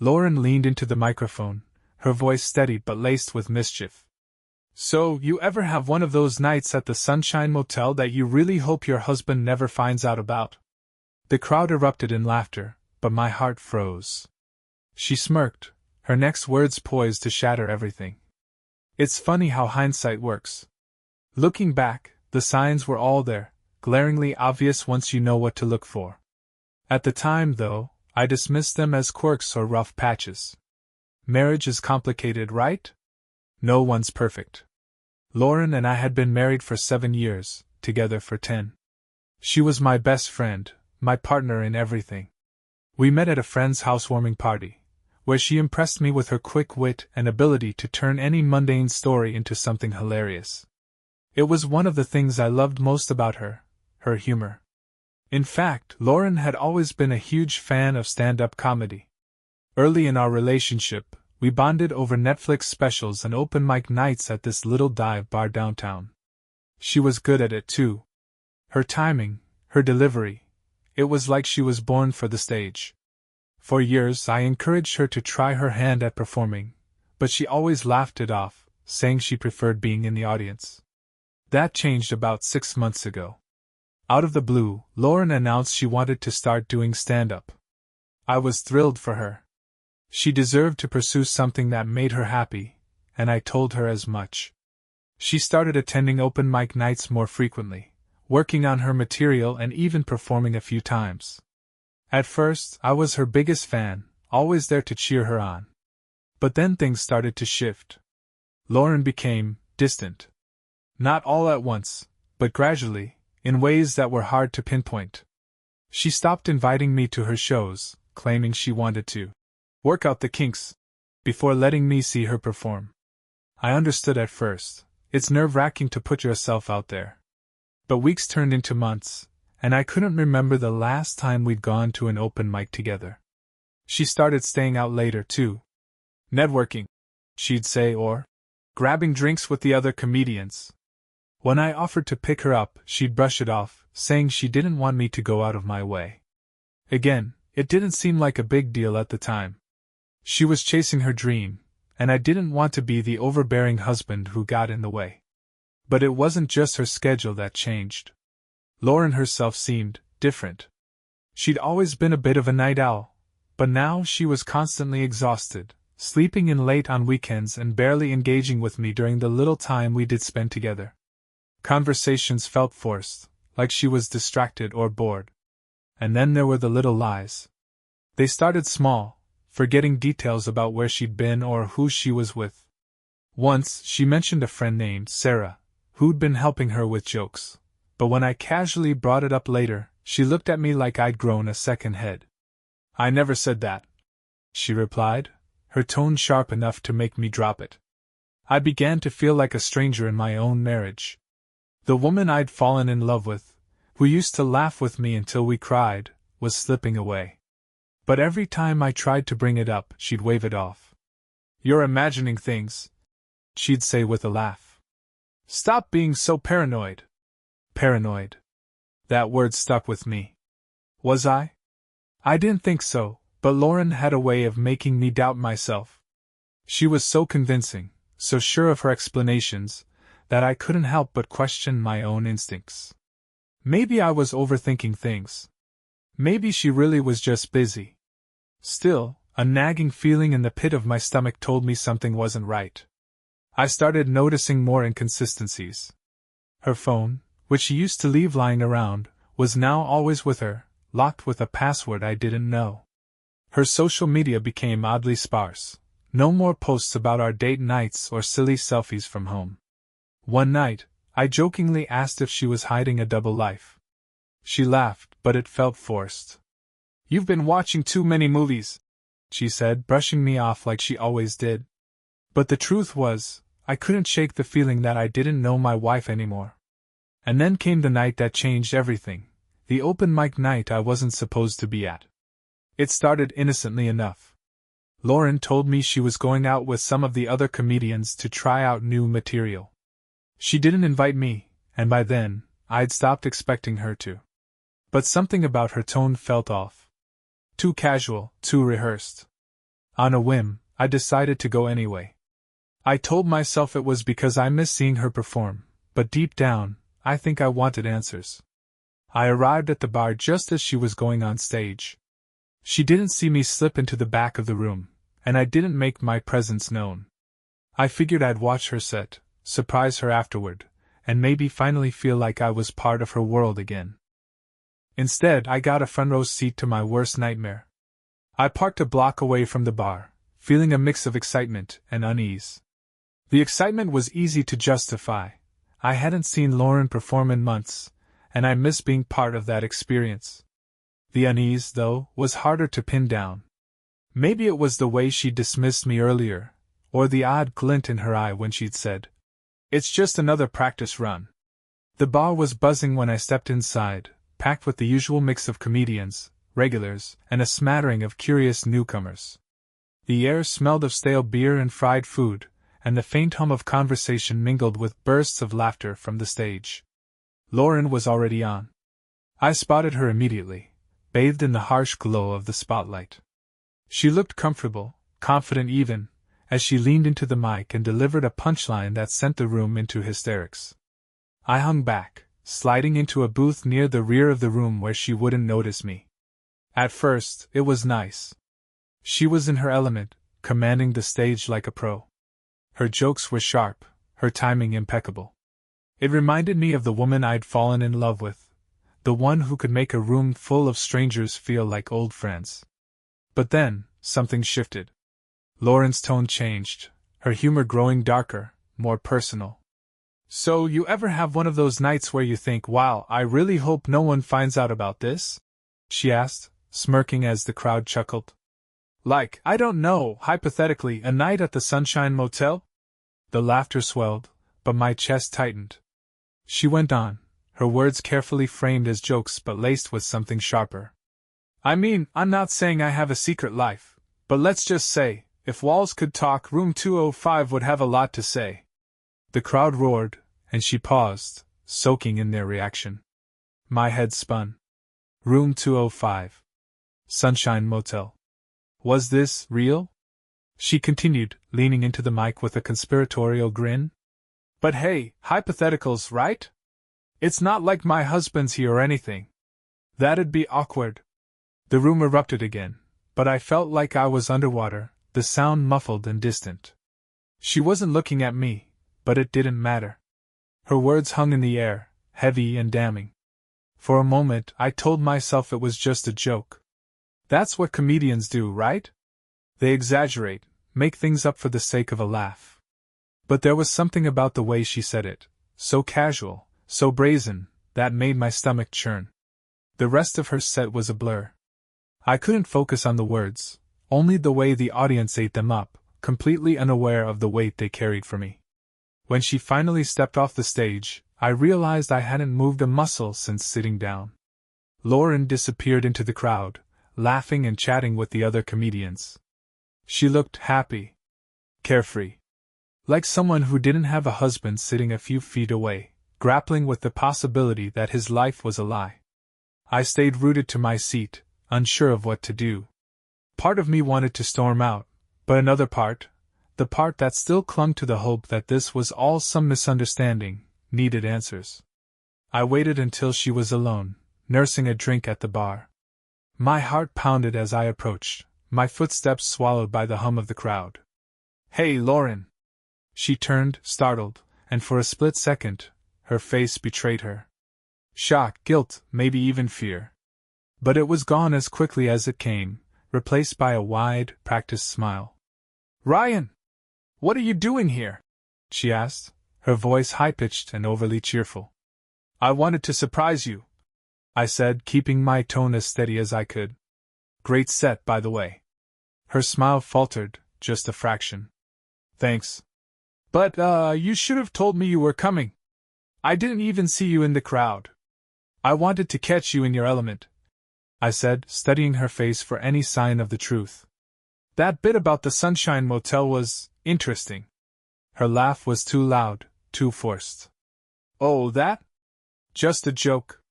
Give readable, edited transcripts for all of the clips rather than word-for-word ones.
Lauren leaned into the microphone, her voice steady but laced with mischief. So, you ever have one of those nights at the Sunshine Motel that you really hope your husband never finds out about? The crowd erupted in laughter, but my heart froze. She smirked, her next words poised to shatter everything. It's funny how hindsight works. Looking back, the signs were all there, glaringly obvious once you know what to look for. At the time, though, I dismissed them as quirks or rough patches. Marriage is complicated, right? No one's perfect. Lauren and I had been married for 7 years, together for 10. She was my best friend, my partner in everything. We met at a friend's housewarming party, where she impressed me with her quick wit and ability to turn any mundane story into something hilarious. It was one of the things I loved most about her, her humor. In fact, Lauren had always been a huge fan of stand-up comedy. Early in our relationship, we bonded over Netflix specials and open mic nights at this little dive bar downtown. She was good at it too. Her timing, her delivery, it was like she was born for the stage. For years I encouraged her to try her hand at performing, but she always laughed it off, saying she preferred being in the audience. That changed about 6 months ago. Out of the blue, Lauren announced she wanted to start doing stand-up. I was thrilled for her. She deserved to pursue something that made her happy, and I told her as much. She started attending open mic nights more frequently, working on her material and even performing a few times. At first, I was her biggest fan, always there to cheer her on. But then things started to shift. Lauren became distant. Not all at once, but gradually, in ways that were hard to pinpoint. She stopped inviting me to her shows, claiming she wanted to work out the kinks before letting me see her perform. I understood at first. It's nerve-wracking to put yourself out there. But weeks turned into months, and I couldn't remember the last time we'd gone to an open mic together. She started staying out later, too. Networking, she'd say, or grabbing drinks with the other comedians. When I offered to pick her up, she'd brush it off, saying she didn't want me to go out of my way. Again, it didn't seem like a big deal at the time. She was chasing her dream, and I didn't want to be the overbearing husband who got in the way. But it wasn't just her schedule that changed. Lauren herself seemed different. She'd always been a bit of a night owl, but now she was constantly exhausted, sleeping in late on weekends and barely engaging with me during the little time we did spend together. Conversations felt forced, like she was distracted or bored. And then there were the little lies. They started small, forgetting details about where she'd been or who she was with. Once, she mentioned a friend named Sarah, who'd been helping her with jokes, but when I casually brought it up later, she looked at me like I'd grown a second head. "I never said that," she replied, her tone sharp enough to make me drop it. I began to feel like a stranger in my own marriage. The woman I'd fallen in love with, who used to laugh with me until we cried, was slipping away. But every time I tried to bring it up, she'd wave it off. "You're imagining things," she'd say with a laugh. "Stop being so paranoid." Paranoid. That word stuck with me. Was I? I didn't think so, but Lauren had a way of making me doubt myself. She was so convincing, so sure of her explanations, that I couldn't help but question my own instincts. Maybe I was overthinking things. Maybe she really was just busy. Still, a nagging feeling in the pit of my stomach told me something wasn't right. I started noticing more inconsistencies. Her phone, which she used to leave lying around, was now always with her, locked with a password I didn't know. Her social media became oddly sparse. No more posts about our date nights or silly selfies from home. One night, I jokingly asked if she was hiding a double life. She laughed, but it felt forced. "You've been watching too many movies," she said, brushing me off like she always did. But the truth was, I couldn't shake the feeling that I didn't know my wife anymore. And then came the night that changed everything, the open mic night I wasn't supposed to be at. It started innocently enough. Lauren told me she was going out with some of the other comedians to try out new material. She didn't invite me, and by then, I'd stopped expecting her to. But something about her tone felt off. Too casual, too rehearsed. On a whim, I decided to go anyway. I told myself it was because I missed seeing her perform, but deep down, I think I wanted answers. I arrived at the bar just as she was going on stage. She didn't see me slip into the back of the room, and I didn't make my presence known. I figured I'd watch her set, surprise her afterward, and maybe finally feel like I was part of her world again. Instead, I got a front row seat to my worst nightmare. I parked a block away from the bar, feeling a mix of excitement and unease. The excitement was easy to justify. I hadn't seen Lauren perform in months, and I missed being part of that experience. The unease, though, was harder to pin down. Maybe it was the way she dismissed me earlier, or the odd glint in her eye when she'd said, "It's just another practice run." The bar was buzzing when I stepped inside, packed with the usual mix of comedians, regulars, and a smattering of curious newcomers. The air smelled of stale beer and fried food, and the faint hum of conversation mingled with bursts of laughter from the stage. Lauren was already on. I spotted her immediately, bathed in the harsh glow of the spotlight. She looked comfortable, confident even, as she leaned into the mic and delivered a punchline that sent the room into hysterics. I hung back, sliding into a booth near the rear of the room where she wouldn't notice me. At first, it was nice. She was in her element, commanding the stage like a pro. Her jokes were sharp, her timing impeccable. It reminded me of the woman I'd fallen in love with, the one who could make a room full of strangers feel like old friends. But then, something shifted. Lauren's tone changed, her humor growing darker, more personal. "So you ever have one of those nights where you think, wow, I really hope no one finds out about this?" she asked, smirking as the crowd chuckled. "Like, I don't know, hypothetically, a night at the Sunshine Motel?" The laughter swelled, but my chest tightened. She went on, her words carefully framed as jokes but laced with something sharper. "I mean, I'm not saying I have a secret life, but let's just say, if walls could talk, room 205 would have a lot to say." The crowd roared, and she paused, soaking in their reaction. My head spun. Room 205. Sunshine Motel. Was this real? She continued, leaning into the mic with a conspiratorial grin. "But hey, hypotheticals, right? It's not like my husband's here or anything. That'd be awkward." The room erupted again, but I felt like I was underwater, the sound muffled and distant. She wasn't looking at me, but it didn't matter. Her words hung in the air, heavy and damning. For a moment, I told myself it was just a joke. That's what comedians do, right? They exaggerate, make things up for the sake of a laugh. But there was something about the way she said it, so casual, so brazen, that made my stomach churn. The rest of her set was a blur. I couldn't focus on the words, only the way the audience ate them up, completely unaware of the weight they carried for me. When she finally stepped off the stage, I realized I hadn't moved a muscle since sitting down. Lauren disappeared into the crowd, laughing and chatting with the other comedians. She looked happy, carefree. Like someone who didn't have a husband sitting a few feet away, grappling with the possibility that his life was a lie. I stayed rooted to my seat, unsure of what to do. Part of me wanted to storm out, but another part, the part that still clung to the hope that this was all some misunderstanding, needed answers. I waited until she was alone, nursing a drink at the bar. My heart pounded as I approached, my footsteps swallowed by the hum of the crowd. "Hey, Lauren!" She turned, startled, and for a split second, her face betrayed her. Shock, guilt, maybe even fear. But it was gone as quickly as it came, replaced by a wide, practiced smile. "Ryan! What are you doing here?" she asked, her voice high-pitched and overly cheerful. "I wanted to surprise you," I said, keeping my tone as steady as I could. "Great set, by the way." Her smile faltered, just a fraction. "Thanks. But, you should have told me you were coming. I didn't even see you in the crowd. I wanted to catch you in your element," I said, studying her face for any sign of the truth. "That bit about the Sunshine Motel was interesting." Her laugh was too loud, too forced. "Oh, that? Just a joke.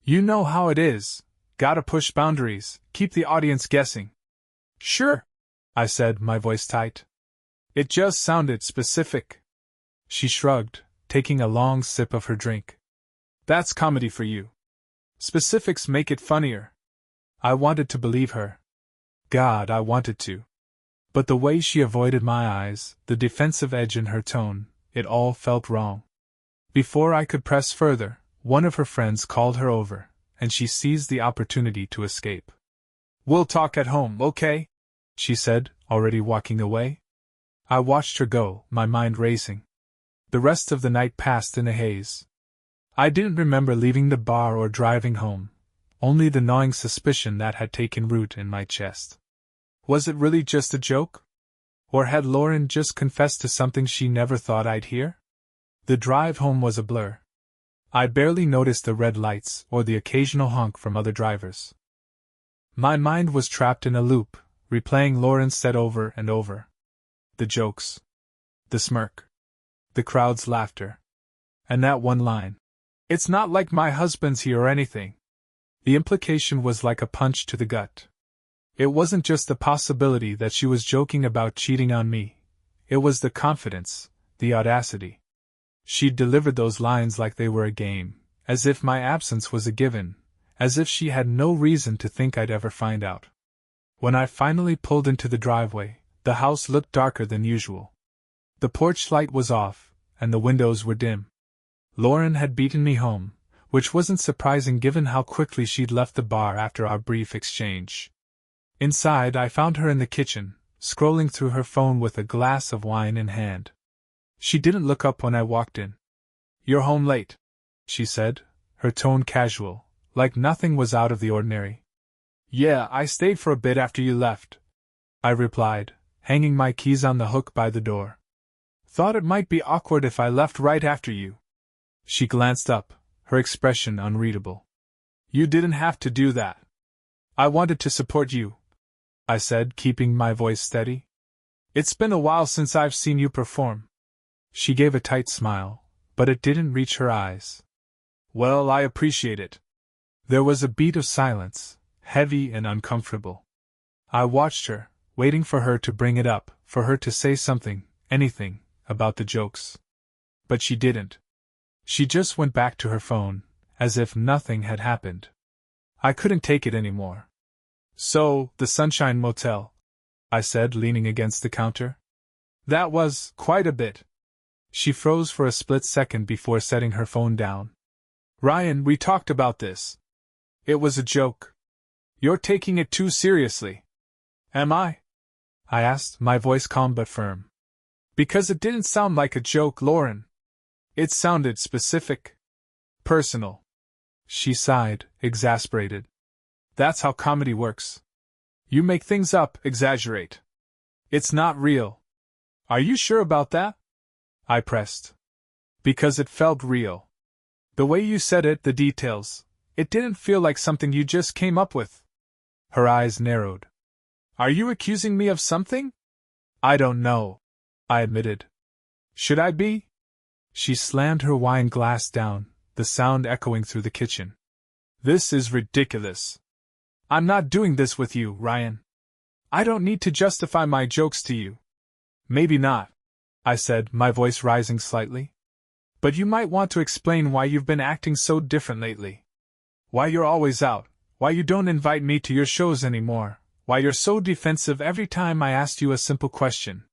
You know how it is, gotta push boundaries, keep the audience guessing." "Sure. I said, my voice tight. It just sounded specific. She shrugged, taking a long sip of her drink. That's comedy for you. Specifics make it funnier. I wanted to believe her. God, I wanted to. But the way she avoided my eyes, the defensive edge in her tone, it all felt wrong. Before I could press further, one of her friends called her over, and she seized the opportunity to escape. We'll talk at home, okay? She said, already walking away. I watched her go, my mind racing. The rest of the night passed in a haze. I didn't remember leaving the bar or driving home, only the gnawing suspicion that had taken root in my chest. Was it really just a joke? Or had Lauren just confessed to something she never thought I'd hear? The drive home was a blur. I barely noticed the red lights or the occasional honk from other drivers. My mind was trapped in a loop, replaying Lauren's set over and over. The jokes. The smirk. The crowd's laughter. And that one line. It's not like my husband's here or anything. The implication was like a punch to the gut. It wasn't just the possibility that she was joking about cheating on me. It was the confidence, the audacity. She'd delivered those lines like they were a game, as if my absence was a given, as if she had no reason to think I'd ever find out. When I finally pulled into the driveway, the house looked darker than usual. The porch light was off, and the windows were dim. Lauren had beaten me home, which wasn't surprising given how quickly she'd left the bar after our brief exchange. Inside, I found her in the kitchen, scrolling through her phone with a glass of wine in hand. She didn't look up when I walked in. You're home late, she said, her tone casual, like nothing was out of the ordinary. Yeah, I stayed for a bit after you left, I replied, hanging my keys on the hook by the door. Thought it might be awkward if I left right after you. She glanced up, her expression unreadable. You didn't have to do that. I wanted to support you, I said, keeping my voice steady. It's been a while since I've seen you perform. She gave a tight smile, but it didn't reach her eyes. Well, I appreciate it. There was a beat of silence, heavy and uncomfortable. I watched her, waiting for her to bring it up, for her to say something, anything, about the jokes. But she didn't. She just went back to her phone, as if nothing had happened. I couldn't take it anymore. So, the Sunshine Motel, I said, leaning against the counter. That was quite a bit. She froze for a split second before setting her phone down. Ryan, we talked about this. It was a joke. You're taking it too seriously. Am I? I asked, my voice calm but firm. Because it didn't sound like a joke, Lauren. It sounded specific. Personal. She sighed, exasperated. That's how comedy works. You make things up, exaggerate. It's not real. Are you sure about that? I pressed. Because it felt real. The way you said it, the details, it didn't feel like something you just came up with. Her eyes narrowed. Are you accusing me of something? I don't know, I admitted. Should I be? She slammed her wine glass down, the sound echoing through the kitchen. This is ridiculous. I'm not doing this with you, Ryan. I don't need to justify my jokes to you. Maybe not, I said, my voice rising slightly. But you might want to explain why you've been acting so different lately. Why you're always out, why you don't invite me to your shows anymore, why you're so defensive every time I asked you a simple question.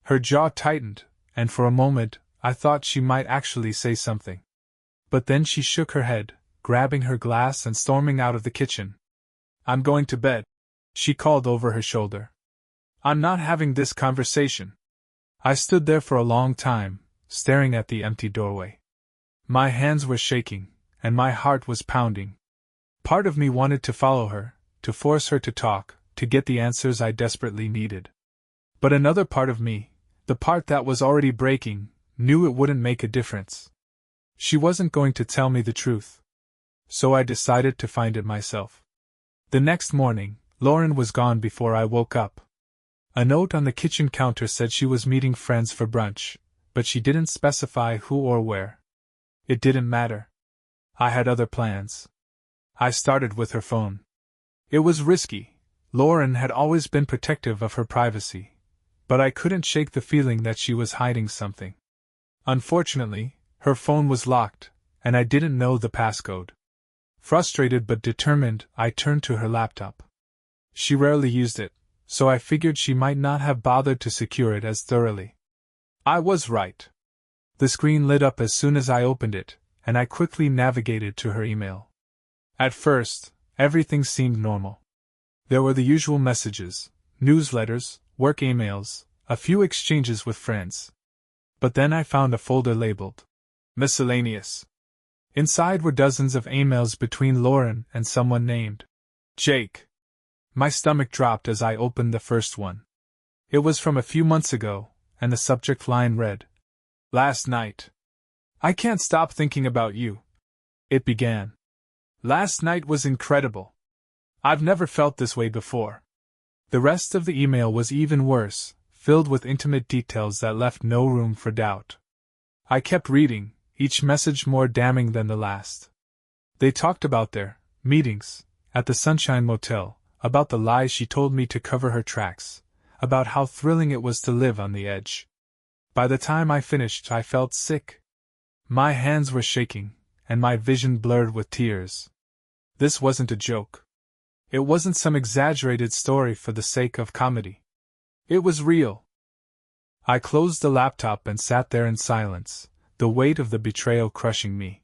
Her jaw tightened, and for a moment, I thought she might actually say something. But then she shook her head, grabbing her glass and storming out of the kitchen. I'm going to bed, she called over her shoulder. I'm not having this conversation. I stood there for a long time, staring at the empty doorway. My hands were shaking, and my heart was pounding. Part of me wanted to follow her, to force her to talk, to get the answers I desperately needed. But another part of me, the part that was already breaking, knew it wouldn't make a difference. She wasn't going to tell me the truth. So I decided to find it myself. The next morning, Lauren was gone before I woke up. A note on the kitchen counter said she was meeting friends for brunch, but she didn't specify who or where. It didn't matter. I had other plans. I started with her phone. It was risky. Lauren had always been protective of her privacy, but I couldn't shake the feeling that she was hiding something. Unfortunately, her phone was locked, and I didn't know the passcode. Frustrated but determined, I turned to her laptop. She rarely used it, so I figured she might not have bothered to secure it as thoroughly. I was right. The screen lit up as soon as I opened it, and I quickly navigated to her email. At first, everything seemed normal. There were the usual messages, newsletters, work emails, a few exchanges with friends. But then I found a folder labeled Miscellaneous. Inside were dozens of emails between Lauren and someone named Jake. My stomach dropped as I opened the first one. It was from a few months ago, and the subject line read, "Last night. I can't stop thinking about you." It began. "Last night was incredible. I've never felt this way before." The rest of the email was even worse, filled with intimate details that left no room for doubt. I kept reading, each message more damning than the last. They talked about their meetings at the Sunshine Motel, about the lies she told me to cover her tracks, about how thrilling it was to live on the edge. By the time I finished, I felt sick. My hands were shaking, and my vision blurred with tears. This wasn't a joke. It wasn't some exaggerated story for the sake of comedy. It was real. I closed the laptop and sat there in silence, the weight of the betrayal crushing me.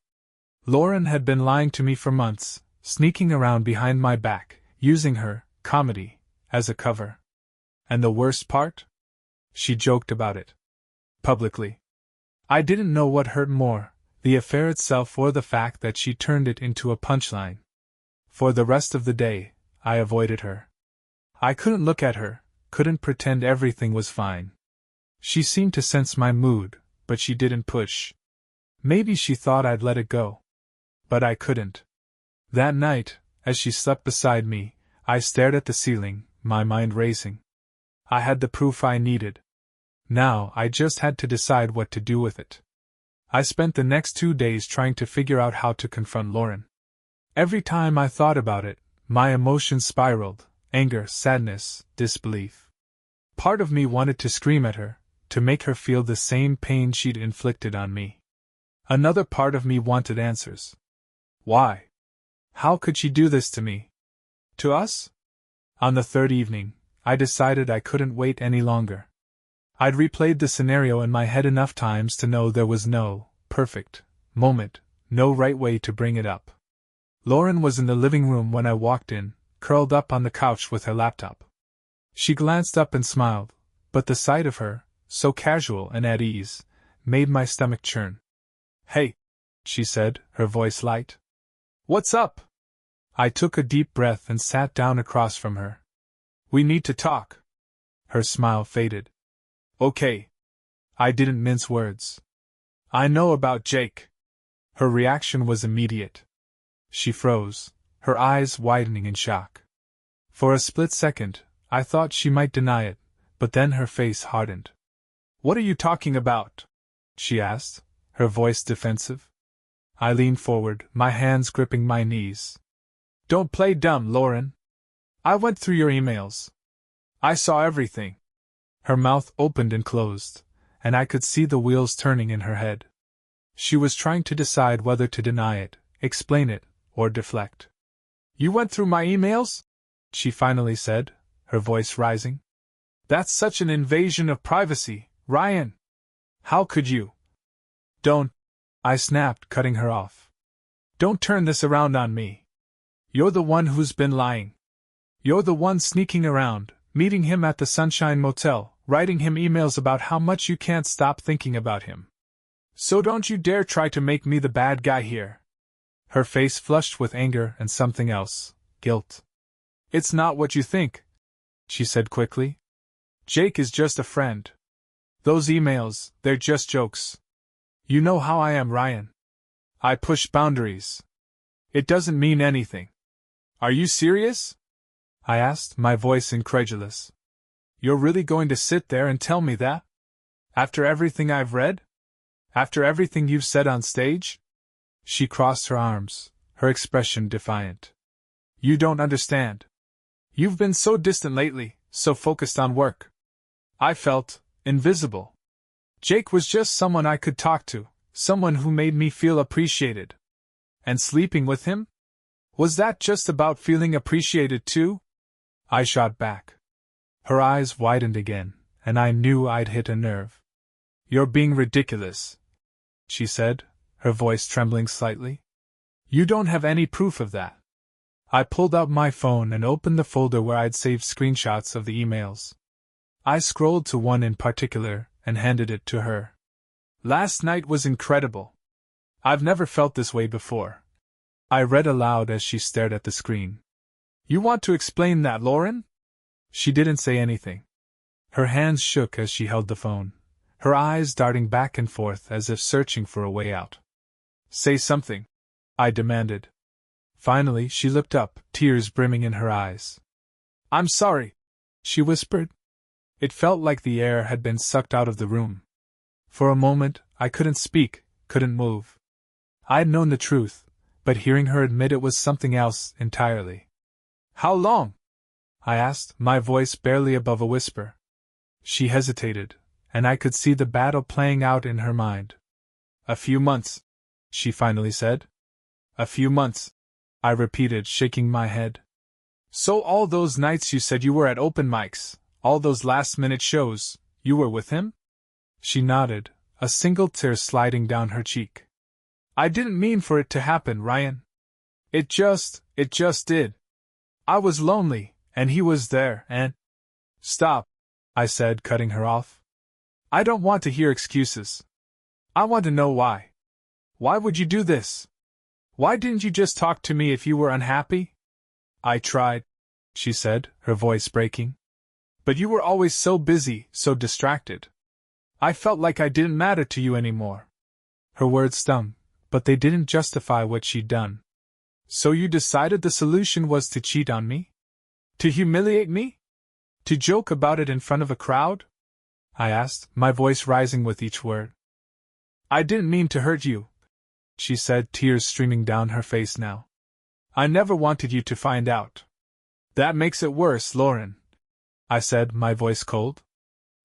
Lauren had been lying to me for months, sneaking around behind my back, using her comedy as a cover. And the worst part? She joked about it. Publicly. I didn't know what hurt more, the affair itself or the fact that she turned it into a punchline. For the rest of the day, I avoided her. I couldn't look at her, couldn't pretend everything was fine. She seemed to sense my mood, but she didn't push. Maybe she thought I'd let it go. But I couldn't. That night, as she slept beside me, I stared at the ceiling, my mind racing. I had the proof I needed. Now I just had to decide what to do with it. I spent the next 2 days trying to figure out how to confront Lauren. Every time I thought about it, my emotions spiraled: anger, sadness, disbelief. Part of me wanted to scream at her, to make her feel the same pain she'd inflicted on me. Another part of me wanted answers. Why? How could she do this to me? To us? On the third evening, I decided I couldn't wait any longer. I'd replayed the scenario in my head enough times to know there was no perfect moment, no right way to bring it up. Lauren was in the living room when I walked in, curled up on the couch with her laptop. She glanced up and smiled, but the sight of her, so casual and at ease, made my stomach churn. "Hey," she said, her voice light. "What's up?" I took a deep breath and sat down across from her. "We need to talk." Her smile faded. "Okay." I didn't mince words. "I know about Jake." Her reaction was immediate. She froze, her eyes widening in shock. For a split second, I thought she might deny it, but then her face hardened. "What are you talking about?" she asked, her voice defensive. I leaned forward, my hands gripping my knees. "Don't play dumb, Lauren. I went through your emails. I saw everything." Her mouth opened and closed, and I could see the wheels turning in her head. She was trying to decide whether to deny it, explain it, or deflect. "You went through my emails?" she finally said, her voice rising. "That's such an invasion of privacy, Ryan. How could you?" "Don't," I snapped, cutting her off. "Don't turn this around on me. You're the one who's been lying. You're the one sneaking around, meeting him at the Sunshine Motel, writing him emails about how much you can't stop thinking about him. So don't you dare try to make me the bad guy here." Her face flushed with anger and something else, guilt. "It's not what you think," she said quickly. "Jake is just a friend. Those emails, they're just jokes. You know how I am, Ryan. I push boundaries. It doesn't mean anything." "Are you serious?" I asked, my voice incredulous. "You're really going to sit there and tell me that? After everything I've read? After everything you've said on stage?" She crossed her arms, her expression defiant. "You don't understand. You've been so distant lately, so focused on work. I felt invisible. Jake was just someone I could talk to, someone who made me feel appreciated. And sleeping with him? Was that just about feeling appreciated too? I shot back. Her eyes widened again, and I knew I'd hit a nerve. You're being ridiculous, she said, her voice trembling slightly. You don't have any proof of that. I pulled out my phone and opened the folder where I'd saved screenshots of the emails. I scrolled to one in particular and handed it to her. Last night was incredible. I've never felt this way before. I read aloud as she stared at the screen. You want to explain that, Lauren? She didn't say anything. Her hands shook as she held the phone, her eyes darting back and forth as if searching for a way out. Say something, I demanded. Finally, she looked up, tears brimming in her eyes. I'm sorry, she whispered. It felt like the air had been sucked out of the room. For a moment, I couldn't speak, couldn't move. I'd known the truth, but hearing her admit it was something else entirely. How long? I asked, my voice barely above a whisper. She hesitated, and I could see the battle playing out in her mind. A few months, she finally said. A few months, I repeated, shaking my head. So all those nights you said you were at open mics, all those last-minute shows, you were with him? She nodded, a single tear sliding down her cheek. I didn't mean for it to happen, Ryan. It just did. I was lonely, and he was there, and… Stop, I said, cutting her off. I don't want to hear excuses. I want to know why. Why would you do this? Why didn't you just talk to me if you were unhappy? I tried, she said, her voice breaking. But you were always so busy, so distracted. I felt like I didn't matter to you anymore. Her words stung, but they didn't justify what she'd done. So you decided the solution was to cheat on me? To humiliate me? To joke about it in front of a crowd? I asked, my voice rising with each word. I didn't mean to hurt you, she said, tears streaming down her face now. I never wanted you to find out. That makes it worse, Lauren, I said, my voice cold.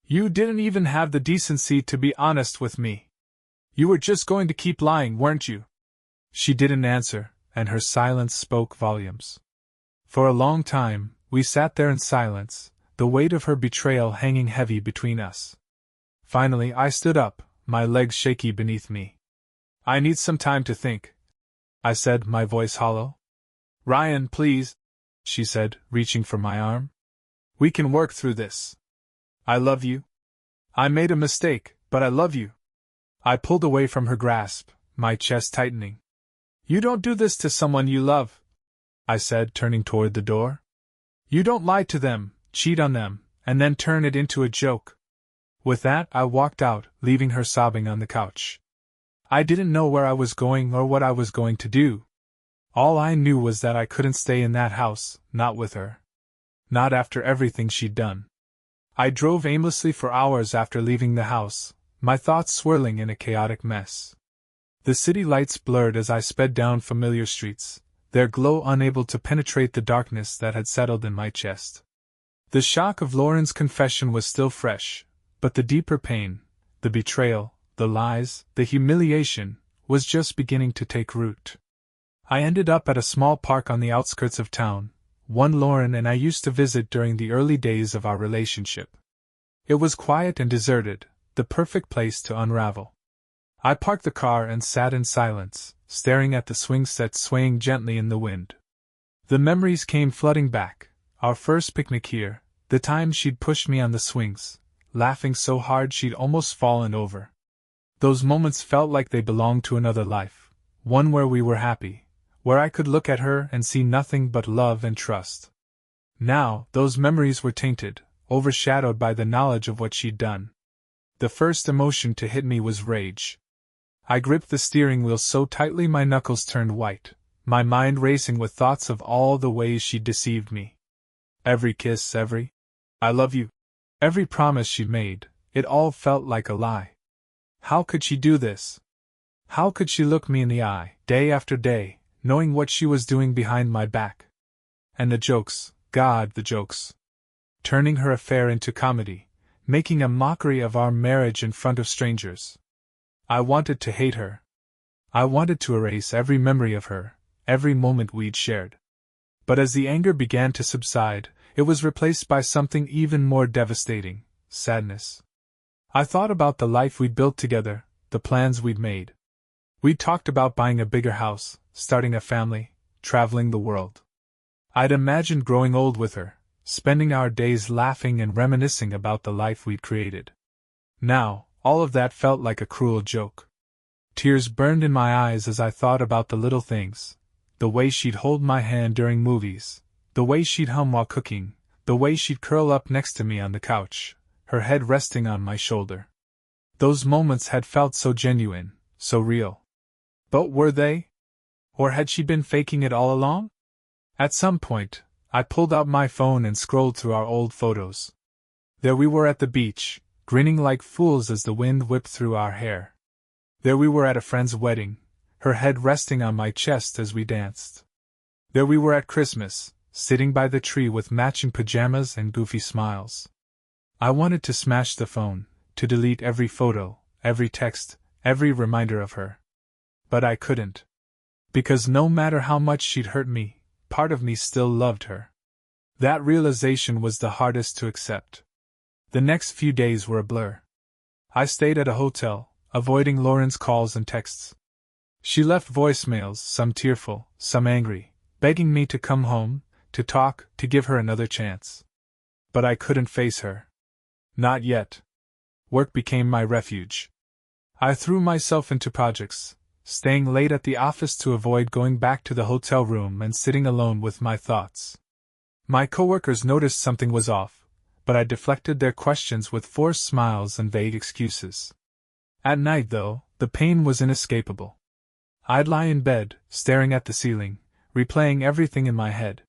You didn't even have the decency to be honest with me. You were just going to keep lying, weren't you? She didn't answer, and her silence spoke volumes. For a long time, we sat there in silence, the weight of her betrayal hanging heavy between us. Finally, I stood up, my legs shaky beneath me. I need some time to think, I said, my voice hollow. Ryan, please, she said, reaching for my arm. We can work through this. I love you. I made a mistake, but I love you. I pulled away from her grasp, my chest tightening. You don't do this to someone you love, I said, turning toward the door. You don't lie to them, cheat on them, and then turn it into a joke. With that, I walked out, leaving her sobbing on the couch. I didn't know where I was going or what I was going to do. All I knew was that I couldn't stay in that house, not with her. Not after everything she'd done. I drove aimlessly for hours after leaving the house, my thoughts swirling in a chaotic mess. The city lights blurred as I sped down familiar streets, their glow unable to penetrate the darkness that had settled in my chest. The shock of Lauren's confession was still fresh, but the deeper pain, the betrayal, the lies, the humiliation, was just beginning to take root. I ended up at a small park on the outskirts of town, one Lauren and I used to visit during the early days of our relationship. It was quiet and deserted, the perfect place to unravel. I parked the car and sat in silence, staring at the swing set swaying gently in the wind. The memories came flooding back, our first picnic here, the time she'd pushed me on the swings, laughing so hard she'd almost fallen over. Those moments felt like they belonged to another life, one where we were happy, where I could look at her and see nothing but love and trust. Now, those memories were tainted, overshadowed by the knowledge of what she'd done. The first emotion to hit me was rage. I gripped the steering wheel so tightly my knuckles turned white, my mind racing with thoughts of all the ways she'd deceived me. Every kiss, every "I love you," every promise she'd made, it all felt like a lie. How could she do this? How could she look me in the eye, day after day, knowing what she was doing behind my back? And the jokes, God, the jokes. Turning her affair into comedy, making a mockery of our marriage in front of strangers. I wanted to hate her. I wanted to erase every memory of her, every moment we'd shared. But as the anger began to subside, it was replaced by something even more devastating: sadness. I thought about the life we'd built together, the plans we'd made. We'd talked about buying a bigger house, starting a family, traveling the world. I'd imagined growing old with her, spending our days laughing and reminiscing about the life we'd created. Now, all of that felt like a cruel joke. Tears burned in my eyes as I thought about the little things: the way she'd hold my hand during movies, the way she'd hum while cooking, the way she'd curl up next to me on the couch, her head resting on my shoulder. Those moments had felt so genuine, so real. But were they? Or had she been faking it all along? At some point, I pulled out my phone and scrolled through our old photos. There we were at the beach, grinning like fools as the wind whipped through our hair. There we were at a friend's wedding, her head resting on my chest as we danced. There we were at Christmas, sitting by the tree with matching pajamas and goofy smiles. I wanted to smash the phone, to delete every photo, every text, every reminder of her. But I couldn't. Because no matter how much she'd hurt me, part of me still loved her. That realization was the hardest to accept. The next few days were a blur. I stayed at a hotel, avoiding Lauren's calls and texts. She left voicemails, some tearful, some angry, begging me to come home, to talk, to give her another chance. But I couldn't face her. Not yet. Work became my refuge. I threw myself into projects, staying late at the office to avoid going back to the hotel room and sitting alone with my thoughts. My coworkers noticed something was off, but I deflected their questions with forced smiles and vague excuses. At night, though, the pain was inescapable. I'd lie in bed, staring at the ceiling, replaying everything in my head.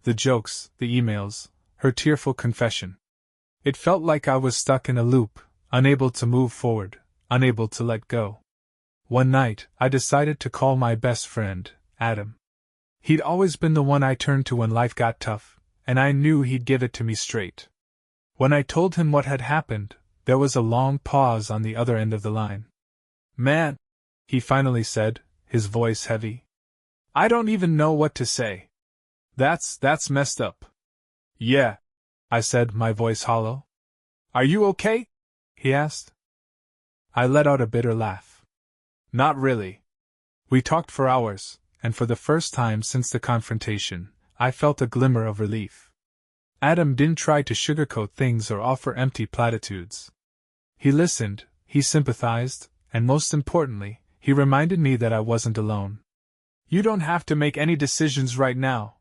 The jokes, the emails, her tearful confession. It felt like I was stuck in a loop, unable to move forward, unable to let go. One night, I decided to call my best friend, Adam. He'd always been the one I turned to when life got tough, and I knew he'd give it to me straight. When I told him what had happened, there was a long pause on the other end of the line. "Man," he finally said, his voice heavy. "I don't even know what to say. That's messed up." "Yeah," I said, my voice hollow. "Are you okay?" he asked. I let out a bitter laugh. "Not really." We talked for hours, and for the first time since the confrontation, I felt a glimmer of relief. Adam didn't try to sugarcoat things or offer empty platitudes. He listened, he sympathized, and most importantly, he reminded me that I wasn't alone. "You don't have to make any decisions right now,"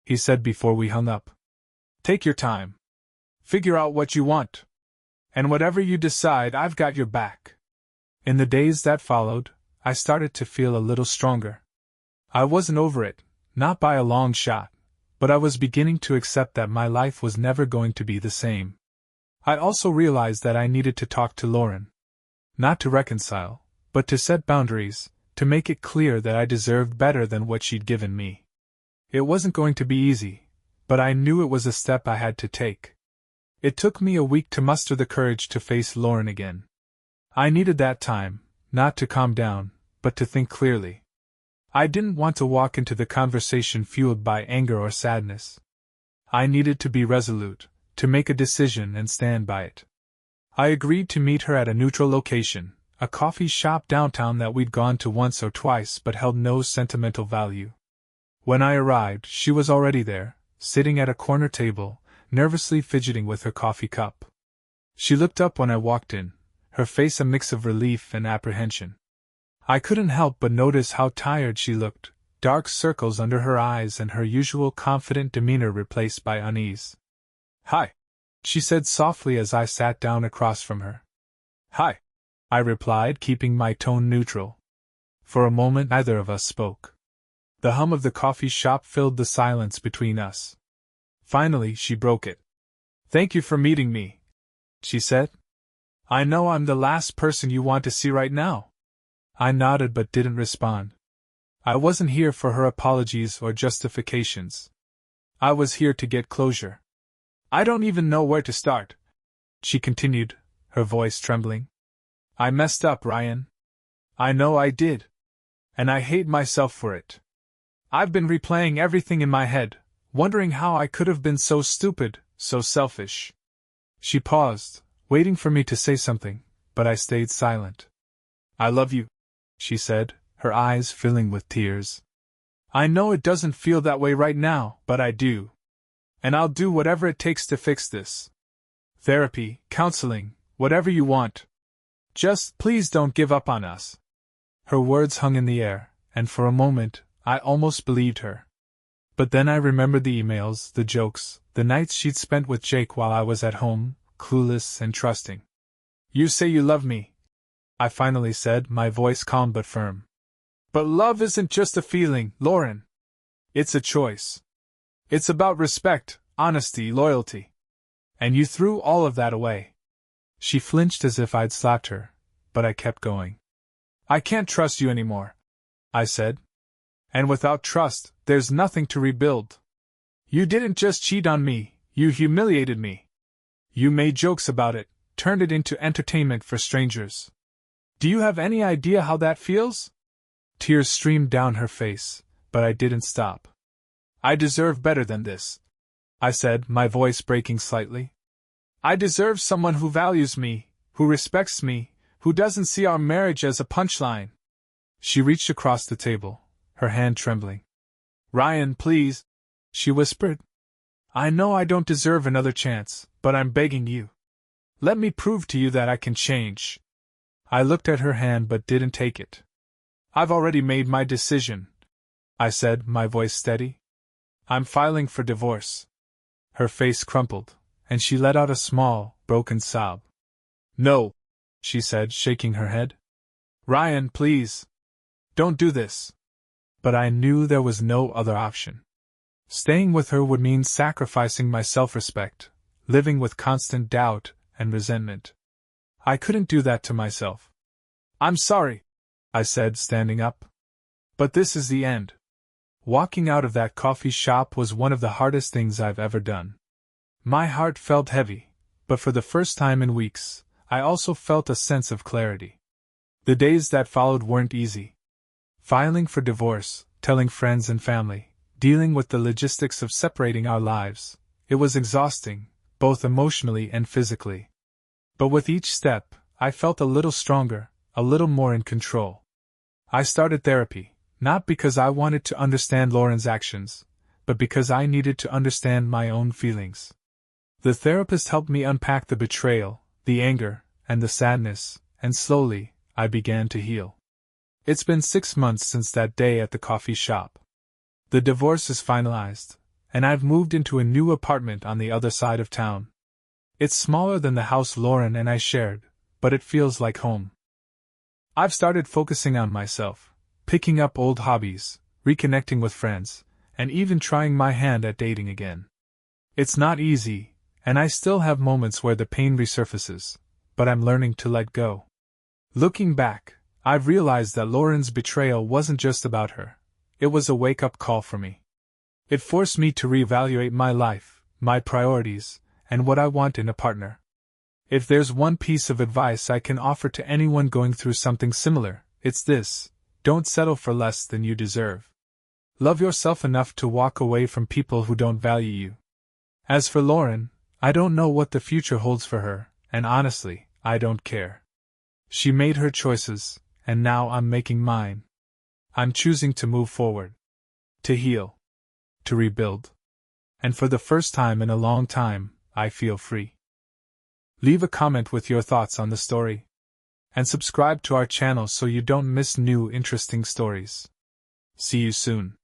he said before we hung up. "Take your time. Figure out what you want. And whatever you decide, I've got your back." In the days that followed, I started to feel a little stronger. I wasn't over it, not by a long shot, but I was beginning to accept that my life was never going to be the same. I also realized that I needed to talk to Lauren. Not to reconcile, but to set boundaries, to make it clear that I deserved better than what she'd given me. It wasn't going to be easy, but I knew it was a step I had to take. It took me a week to muster the courage to face Lauren again. I needed that time, not to calm down, but to think clearly. I didn't want to walk into the conversation fueled by anger or sadness. I needed to be resolute, to make a decision and stand by it. I agreed to meet her at a neutral location, a coffee shop downtown that we'd gone to once or twice but held no sentimental value. When I arrived, she was already there, sitting at a corner table, nervously fidgeting with her coffee cup. She looked up when I walked in, her face a mix of relief and apprehension. I couldn't help but notice how tired she looked, dark circles under her eyes and her usual confident demeanor replaced by unease. "Hi," she said softly as I sat down across from her. "Hi," I replied, keeping my tone neutral. For a moment neither of us spoke. The hum of the coffee shop filled the silence between us. Finally, she broke it. "Thank you for meeting me," she said. "I know I'm the last person you want to see right now." I nodded but didn't respond. I wasn't here for her apologies or justifications. I was here to get closure. I don't even know where to start, she continued, her voice trembling. I messed up, Ryan. I know I did. And I hate myself for it. I've been replaying everything in my head, wondering how I could have been so stupid, so selfish. She paused, waiting for me to say something, but I stayed silent. I love you, she said, her eyes filling with tears. I know it doesn't feel that way right now, but I do. And I'll do whatever it takes to fix this. Therapy, counseling, whatever you want. Just please don't give up on us. Her words hung in the air, and for a moment, I almost believed her. But then I remembered the emails, the jokes, the nights she'd spent with Jake while I was at home, clueless and trusting. You say you love me, I finally said, my voice calm but firm. But love isn't just a feeling, Lauren. It's a choice. It's about respect, honesty, loyalty. And you threw all of that away. She flinched as if I'd slapped her, but I kept going. I can't trust you anymore, I said. And without trust, there's nothing to rebuild. You didn't just cheat on me, you humiliated me. You made jokes about it, turned it into entertainment for strangers. Do you have any idea how that feels? Tears streamed down her face, but I didn't stop. I deserve better than this, I said, my voice breaking slightly. I deserve someone who values me, who respects me, who doesn't see our marriage as a punchline. She reached across the table, her hand trembling. Ryan, please, she whispered. I know I don't deserve another chance, but I'm begging you. Let me prove to you that I can change. I looked at her hand but didn't take it. I've already made my decision, I said, my voice steady. I'm filing for divorce. Her face crumpled, and she let out a small, broken sob. No, she said, shaking her head. Ryan, please. Don't do this. But I knew there was no other option. Staying with her would mean sacrificing my self-respect, living with constant doubt and resentment. I couldn't do that to myself. I'm sorry, I said, standing up. But this is the end. Walking out of that coffee shop was one of the hardest things I've ever done. My heart felt heavy, but for the first time in weeks, I also felt a sense of clarity. The days that followed weren't easy. Filing for divorce, telling friends and family, dealing with the logistics of separating our lives, it was exhausting, both emotionally and physically. But with each step, I felt a little stronger, a little more in control. I started therapy, not because I wanted to understand Lauren's actions, but because I needed to understand my own feelings. The therapist helped me unpack the betrayal, the anger, and the sadness, and slowly, I began to heal. It's been 6 months since that day at the coffee shop. The divorce is finalized, and I've moved into a new apartment on the other side of town. It's smaller than the house Lauren and I shared, but it feels like home. I've started focusing on myself, picking up old hobbies, reconnecting with friends, and even trying my hand at dating again. It's not easy, and I still have moments where the pain resurfaces, but I'm learning to let go. Looking back, I've realized that Lauren's betrayal wasn't just about her. It was a wake-up call for me. It forced me to reevaluate my life, my priorities, and what I want in a partner. If there's one piece of advice I can offer to anyone going through something similar, it's this: don't settle for less than you deserve. Love yourself enough to walk away from people who don't value you. As for Lauren, I don't know what the future holds for her, and honestly, I don't care. She made her choices, and now I'm making mine. I'm choosing to move forward. To heal. To rebuild. And for the first time in a long time, I feel free. Leave a comment with your thoughts on the story. And subscribe to our channel so you don't miss new interesting stories. See you soon.